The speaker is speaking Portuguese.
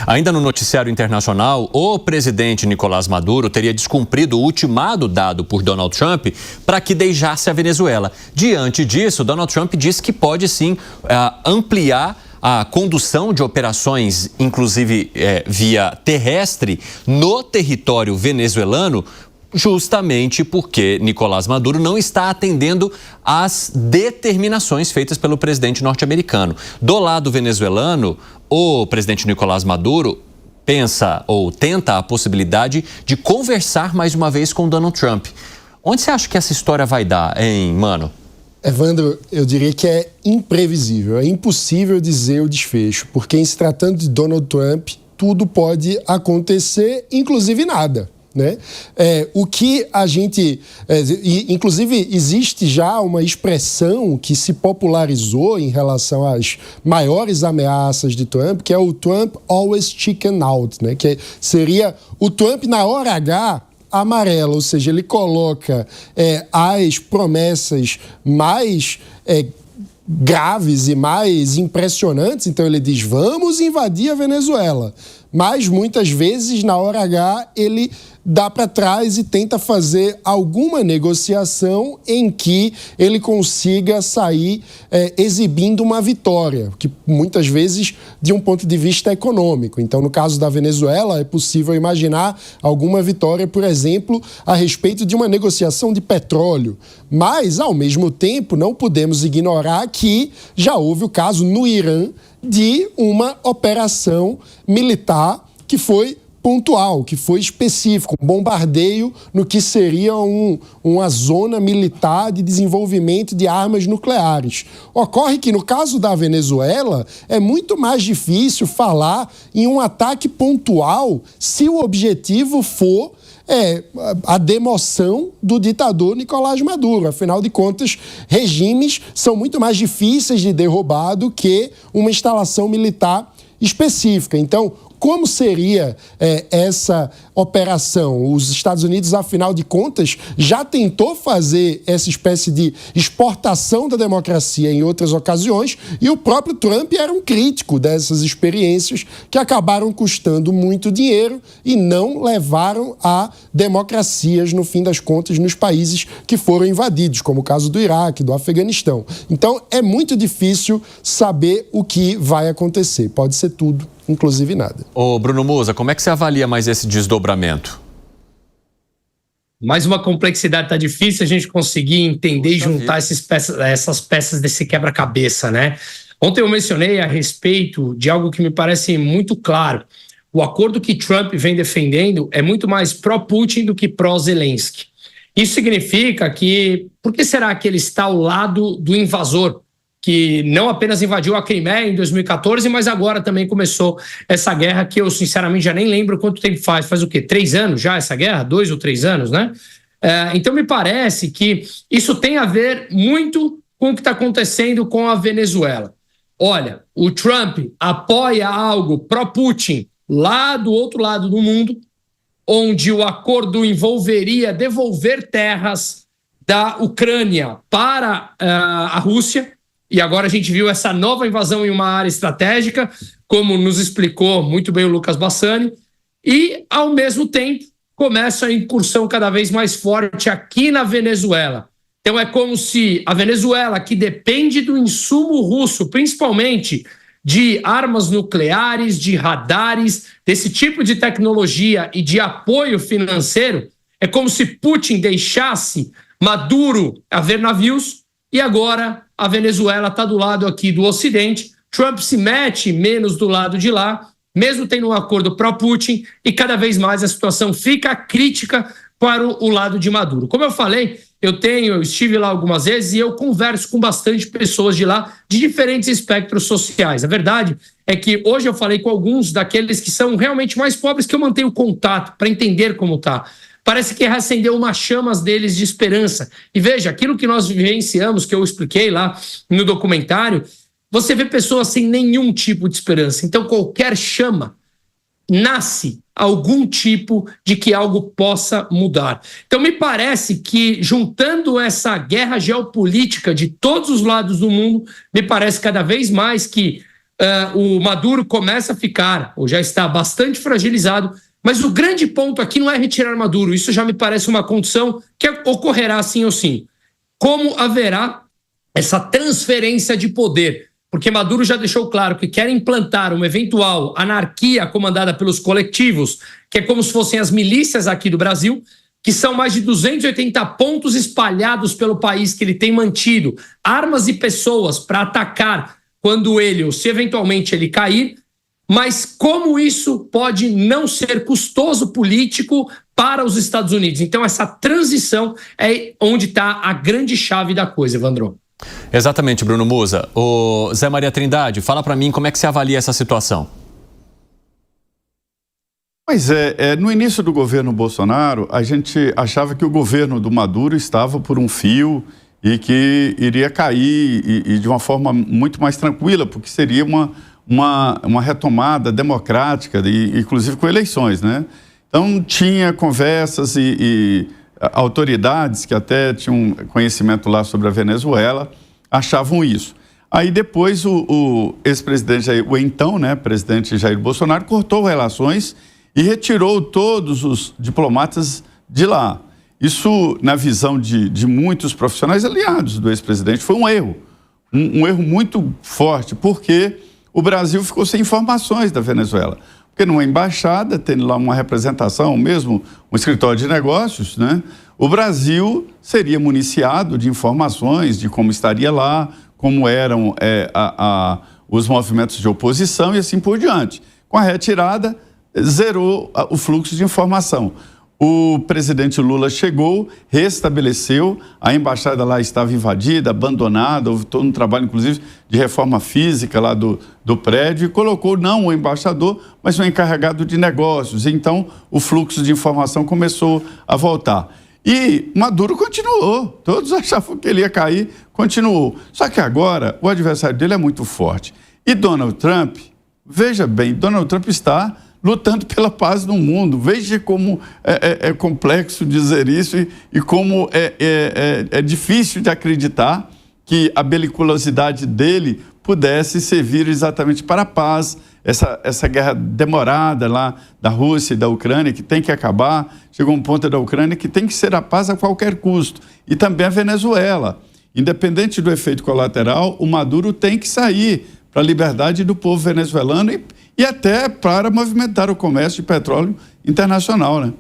Ainda no noticiário internacional, o presidente Nicolás Maduro teria descumprido o ultimato dado por Donald Trump para que deixasse a Venezuela. Diante disso, Donald Trump disse que pode sim ampliar a condução de operações, inclusive via terrestre, no território venezuelano, justamente porque Nicolás Maduro não está atendendo às determinações feitas pelo presidente norte-americano. Do lado venezuelano, o presidente Nicolás Maduro pensa ou tenta a possibilidade de conversar mais uma vez com Donald Trump. Onde você acha que essa história vai dar, hein, mano? Evandro, eu diria que é imprevisível, é impossível dizer o desfecho, porque em se tratando de Donald Trump, tudo pode acontecer, inclusive nada, né? O que a gente... inclusive, existe já uma expressão que se popularizou em relação às maiores ameaças de Trump, que é o Trump always chicken out, né? Que seria o Trump na hora H amarelo, ou seja, ele coloca as promessas mais graves e mais impressionantes. Então ele diz, vamos invadir a Venezuela. Mas muitas vezes, na hora H, ele dá para trás e tenta fazer alguma negociação em que ele consiga sair exibindo uma vitória, que muitas vezes de um ponto de vista econômico. Então, no caso da Venezuela, é possível imaginar alguma vitória, por exemplo, a respeito de uma negociação de petróleo. Mas, ao mesmo tempo, não podemos ignorar que já houve o caso no Irã de uma operação militar que foi pontual, que foi específico, um bombardeio no que seria uma zona militar de desenvolvimento de armas nucleares. Ocorre que, no caso da Venezuela, é muito mais difícil falar em um ataque pontual se o objetivo for a demoção do ditador Nicolás Maduro. Afinal de contas, regimes são muito mais difíceis de derrubar do que uma instalação militar específica. Então, como seria essa operação? Os Estados Unidos, afinal de contas, já tentou fazer essa espécie de exportação da democracia em outras ocasiões, e o próprio Trump era um crítico dessas experiências que acabaram custando muito dinheiro e não levaram a democracias, no fim das contas, nos países que foram invadidos, como o caso do Iraque, do Afeganistão. Então, é muito difícil saber o que vai acontecer. Pode ser tudo, inclusive nada. Ô Bruno Musa, como é que você avalia mais esse desdobramento? Mais uma complexidade, tá difícil a gente conseguir entender e juntar essas peças desse quebra-cabeça, né? Ontem eu mencionei a respeito de algo que me parece muito claro. O acordo que Trump vem defendendo é muito mais pró-Putin do que pró-Zelensky. Isso significa que... Por que será que ele está ao lado do invasor, que não apenas invadiu a Crimeia em 2014, mas agora também começou essa guerra que eu, sinceramente, já nem lembro quanto tempo faz. Faz o quê? 3 anos já essa guerra? 2 ou 3 anos, né? Então, me parece que isso tem a ver muito com o que está acontecendo com a Venezuela. Olha, o Trump apoia algo pró-Putin lá do outro lado do mundo, onde o acordo envolveria devolver terras da Ucrânia para a Rússia. E agora a gente viu essa nova invasão em uma área estratégica, como nos explicou muito bem o Lucas Bassani, e, ao mesmo tempo, começa a incursão cada vez mais forte aqui na Venezuela. Então é como se a Venezuela, que depende do insumo russo, principalmente de armas nucleares, de radares, desse tipo de tecnologia e de apoio financeiro, é como se Putin deixasse Maduro haver navios, e agora a Venezuela está do lado aqui do Ocidente. Trump se mete menos do lado de lá, mesmo tendo um acordo pró-Putin, e cada vez mais a situação fica crítica para o lado de Maduro. Como eu falei, eu estive lá algumas vezes e eu converso com bastante pessoas de lá, de diferentes espectros sociais. A verdade é que hoje eu falei com alguns daqueles que são realmente mais pobres, que eu mantenho contato para entender como está. Parece que reacendeu umas chamas deles de esperança. E veja, aquilo que nós vivenciamos, que eu expliquei lá no documentário, você vê pessoas sem nenhum tipo de esperança. Então, qualquer chama nasce algum tipo de que algo possa mudar. Então, me parece que, juntando essa guerra geopolítica de todos os lados do mundo, me parece cada vez mais que o Maduro começa a ficar, ou já está bastante fragilizado, mas o grande ponto aqui não é retirar Maduro, isso já me parece uma condição que ocorrerá sim ou sim. Como haverá essa transferência de poder? Porque Maduro já deixou claro que quer implantar uma eventual anarquia comandada pelos coletivos, que é como se fossem as milícias aqui do Brasil, que são mais de 280 pontos espalhados pelo país que ele tem mantido armas e pessoas para atacar quando ele, ou se eventualmente ele cair, mas como isso pode não ser custoso político para os Estados Unidos. Então essa transição é onde está a grande chave da coisa, Evandro. Exatamente, Bruno Musa. O Zé Maria Trindade, fala para mim como é que você avalia essa situação. Pois no início do governo Bolsonaro, a gente achava que o governo do Maduro estava por um fio e que iria cair e de uma forma muito mais tranquila, porque seria uma retomada democrática, inclusive com eleições, né? Então, tinha conversas e autoridades que até tinham conhecimento lá sobre a Venezuela achavam isso. Aí depois o ex-presidente, o então, né, presidente Jair Bolsonaro, cortou relações e retirou todos os diplomatas de lá. Isso, na visão de muitos profissionais aliados do ex-presidente, foi um erro. Um erro muito forte, porque o Brasil ficou sem informações da Venezuela. Porque numa embaixada, tendo lá uma representação, mesmo um escritório de negócios, né, o Brasil seria municiado de informações de como estaria lá, como eram os movimentos de oposição e assim por diante. Com a retirada, zerou o fluxo de informação. O presidente Lula chegou, restabeleceu, a embaixada lá estava invadida, abandonada, houve todo um trabalho, inclusive, de reforma física lá do prédio, e colocou não o embaixador, mas o encarregado de negócios. Então, o fluxo de informação começou a voltar. E Maduro continuou, todos achavam que ele ia cair, continuou. Só que agora, o adversário dele é muito forte. E Donald Trump, veja bem, Donald Trump está lutando pela paz no mundo. Veja como é complexo dizer isso e como é difícil de acreditar que a beliculosidade dele pudesse servir exatamente para a paz. Essa guerra demorada lá da Rússia e da Ucrânia, que tem que acabar, chegou um ponto da Ucrânia que tem que ser a paz a qualquer custo. E também a Venezuela. Independente do efeito colateral, o Maduro tem que sair para a liberdade do povo venezuelano e até para movimentar o comércio de petróleo internacional, né?